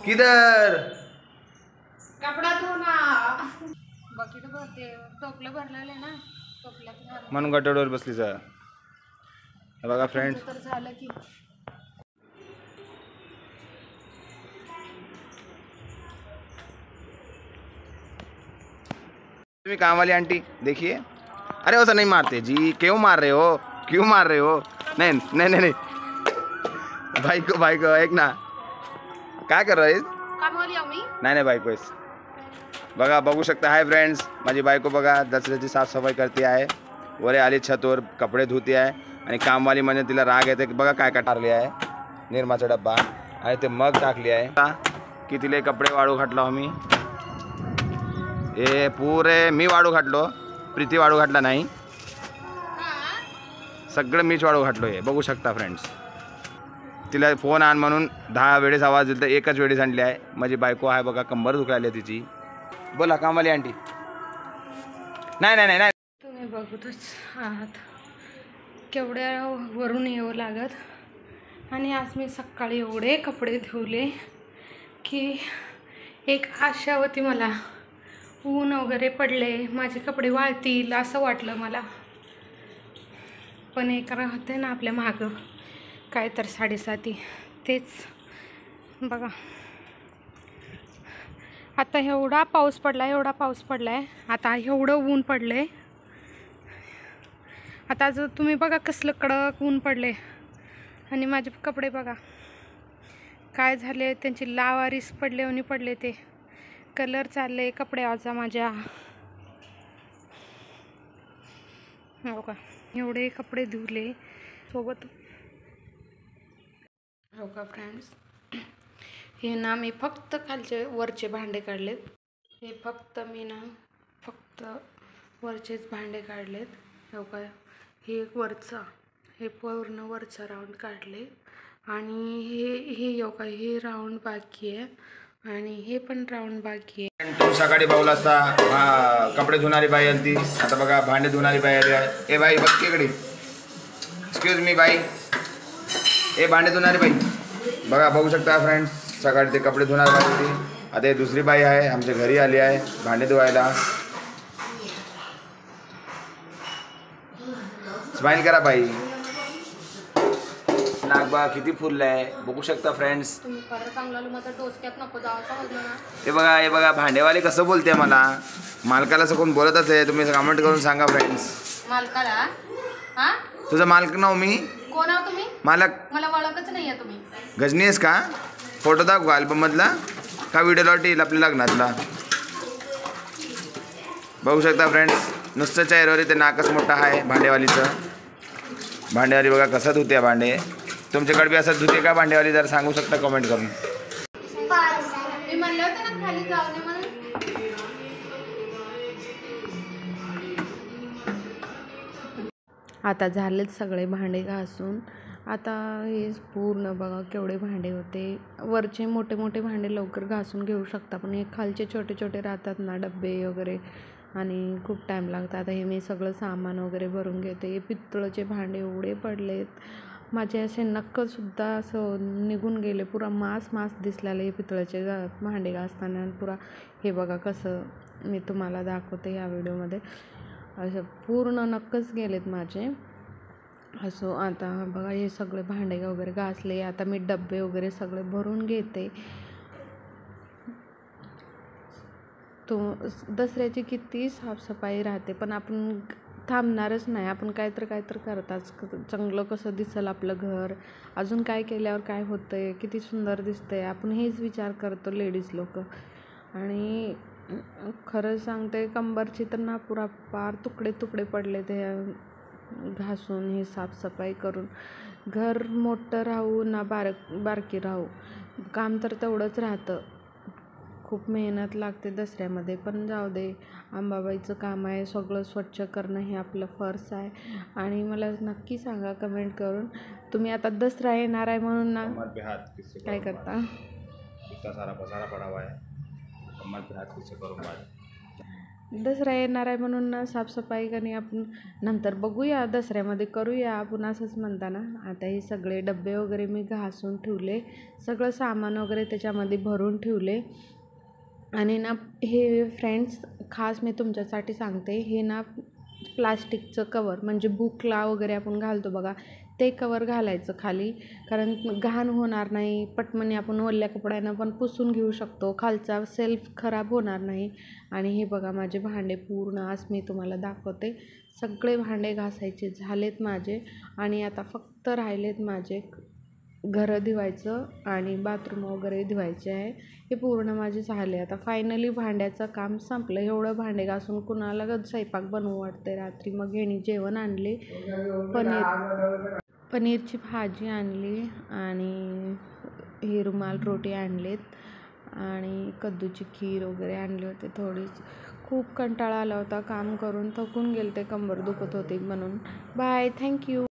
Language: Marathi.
किधर कपडा धो ना. बकेट भरते, टोपलं भरलेलं आहे ना, टोपल्यात म्हणून गटाडोर बसली सर. हे बघा फ्रेंड्स, तर झालं की तुम्ही काम वाली आंटी देखिए. अरे वैसा नहीं मारते जी, क्यों मार रहे हो, क्यों मार रहे हो. नहीं नहीं नहीं नहीं, भाई को ऐक ना, काय कर रहा कामवाली आहो मी. नाही बायको आहेस. बघा, बघू शकता. हाय फ्रेंड्स, माझी बायको बघा दसऱ्याची साफसफाई करते आहे. वरे आली छतवर, कपडे धुते आहे. आणि कामवाली म्हणजे तिला राग येते. बघा काय काय टाकली आहे, निरमाचा डब्बा आणि ते मग टाकली आहे. कितीले कपडे वाळू घातलो आम्ही. हे पुरे मी वाळू घातलो, प्रीती वाळू घातला नाही. सगळं मीच वाळू घातलो आहे. बघू शकता फ्रेंड्स. तिला फोन आण म्हणून 10 वेळेस आवाज दिला तर एकच वेळेस आणली आहे. माझी बायको आहे बघा, कंबर दुखायली तिची. बोला कामवाली आंटी. नाही नाही नाही नाही, तुम्ही बघतच आहात केवढ्या वरून येऊ लागत. आणि आज मी सकाळी एवढे कपडे धुवले की एक आशा होती मला, ऊन वगैरे पडले, माझे कपडे वाळतील असं वाटलं मला. पण एक होते ना आपल्या मागं काय तर 7:30 तेच बघा. आता एवढा पाऊस पडला, एवढा पाऊस पडला आहे, आता एवढं ऊन पडले. आता जर तुम्ही बघा कसलं कडक ऊन पडले. आणि माझे कपडे बघा काय झाले, त्यांची लावारीस पडले आणि पडले, ते कलर चालले कपड्याचा माझ्या. हो का, एवढे कपडे धुवले सोबत. हो का फ्रेंड्स, हे ना मी फक्त खालचे वरचे भांडे काढलेत. हे फक्त मी ना फक्त वरचेच भांडे काढलेत. हो का, हे एक वरचा, हे पूर्ण वरचा राऊंड काढले. आणि हे हो का, हे राऊंड बाकी आहे आणि हे पण राऊंड बाकी आहे. तू सकाळी बाऊला असता कपडे धुणारी बाई आली. आता बघा भांडे धुणारी बाई आली आहे. ए बाई बघ इकडे, एक्सक्यूज मी बाई. ए भांडे धुणारी बाई बघा, बघू शकता फ्रेंड्स. सकाळी ते कपडे धुणारी बाई होती, आता हे दुसरी बाई आहे आमच्या घरी आली आहे भांडे धुवायला. स्माइल करा बाई. नाक बघा किती फुललं आहे, बघू शकता फ्रेंड्स. तुम्ही परत चांगला माझ्या डोसक्यात नको जावं समजलं ना. हे बघा भांडेवाले कसं बोलते मला. मालकाला असं कोण बोलतच आहे, तुम्ही कमेंट करून सांगा फ्रेंड्स. मालकाला हा, तुझा मालक नाव मी. कोण आहो तुम्ही? मालक. मला ओळखच नाही आहे तुम्ही. गजनी आहेस का? फोटो दाखवा अल्बममधला का व्हिडिओ येईल आपल्या लग्नातला. बघू शकता फ्रेंड्स, नुसतं चेहऱ्यावर ते नाकच मोठा आहे भांडेवालीचं. भांडेवाली बघा कसं धुते भांडे. तुमच्याकडे बी असं धुते का भांडेवाली, जरा सांगू शकता कमेंट करून. मी म्हणलं होतं ना खाली जाऊ नये म्हणून. आता झालेत सगळे भांडे घासून. आता हे पूर्ण बघा केवढे भांडे होते. वरचे मोठे मोठे भांडे लवकर घासून घेऊ शकता, पण हे खालचे छोटे छोटे राहतात ना डब्बे वगैरे, आणि खूप टाईम लागतात. आता हे मी सगळं सामान वगैरे भरून घेते. हे पितळेचे भांडे एवढे पडलेत, माझे असे नक्कसुद्धा असं निघून गेले. पुरा मांस दिसलेलं हे पितळेचे भांडे घासताना. पुरा हे बघा कसं मी तुम्हाला दाखवते या व्हिडिओमध्ये. असं पूर्ण नक्कच गेलेत माझे. असो आता बघा हे सगळे भांडे वगैरे घासले. आता मी डब्बे वगैरे सगळे भरून घेते. तो दसऱ्याची किती साफसफाई राहते, पण आपण थांबणारच नाही. आपण काहीतरी करताच. चांगलं कसं दिसेल आपलं घर, अजून काय केल्यावर काय होतंय, किती सुंदर दिसतंय, आपण हेच विचार करतो लेडीज लोक. आणि खरं सांगते कंबरची तर ना पुरा पार तुकडे पडले ते घासून हे साफसफाई करून. घर मोठं राहू ना बारकी राहू, काम तर तेवढंच राहतं. खूप मेहनत लागते दसऱ्यामध्ये, पण जाऊ दे, अंबाबाईचं काम आहे. सगळं स्वच्छ करणं हे आपलं फर्ज आहे. आणि मला नक्की सांगा कमेंट करून, तुम्ही आता दसरा येणार आहे म्हणून ना काय करता. इतना सारा पसारा पड़ा हुआ है, कमर पे हाथ किससे करूँ बात. दसरा येणार आहे म्हणून ना साफसफाई आणि आपण नंतर बघूया, दसऱ्यामध्ये करूया आपण असंच म्हणताना. आता हे सगळे डबे वगैरे मी घासून ठेवले, सगळं सामान वगैरे त्याच्यामध्ये भरून ठेवले. आणि ना हे फ्रेंड्स खास मी तुमच्यासाठी सांगते, हे ना प्लास्टिकचं कवर म्हणजे बुकला वगैरे आपण घालतो बघा, ते कवर घालायचं खाली, कारण घाण होणार नाही. पटमनी आपण ओल्या कपड्यानं पण पुसून घेऊ शकतो, खालचा सेल्फ खराब होणार नाही. आणि हे बघा माझे भांडे पूर्ण आज मी तुम्हाला दाखवते. सगळे भांडे घासायचे झालेत माझे आणि आता फक्त राहिलेत माझे घरं धुवायचं आणि बाथरूम वगैरे धुवायचे आहे. हे पूर्ण माझे झाले. आता फायनली भांड्याचं काम संपलं. एवढं भांडे घासून कुणाला स्वयंपाक बनवू वाटते रात्री. मग ह्यानी जेवण आणले, पनीरची भाजी आणली आणि हे रुमाल रोटी आणलेत आणि कद्दूची खीर वगैरे आणली होती थोडीच. खूप कंटाळा आला होता काम करून, थकून गेले ते, कंबर दुखत होती म्हणून. Bye, thank you.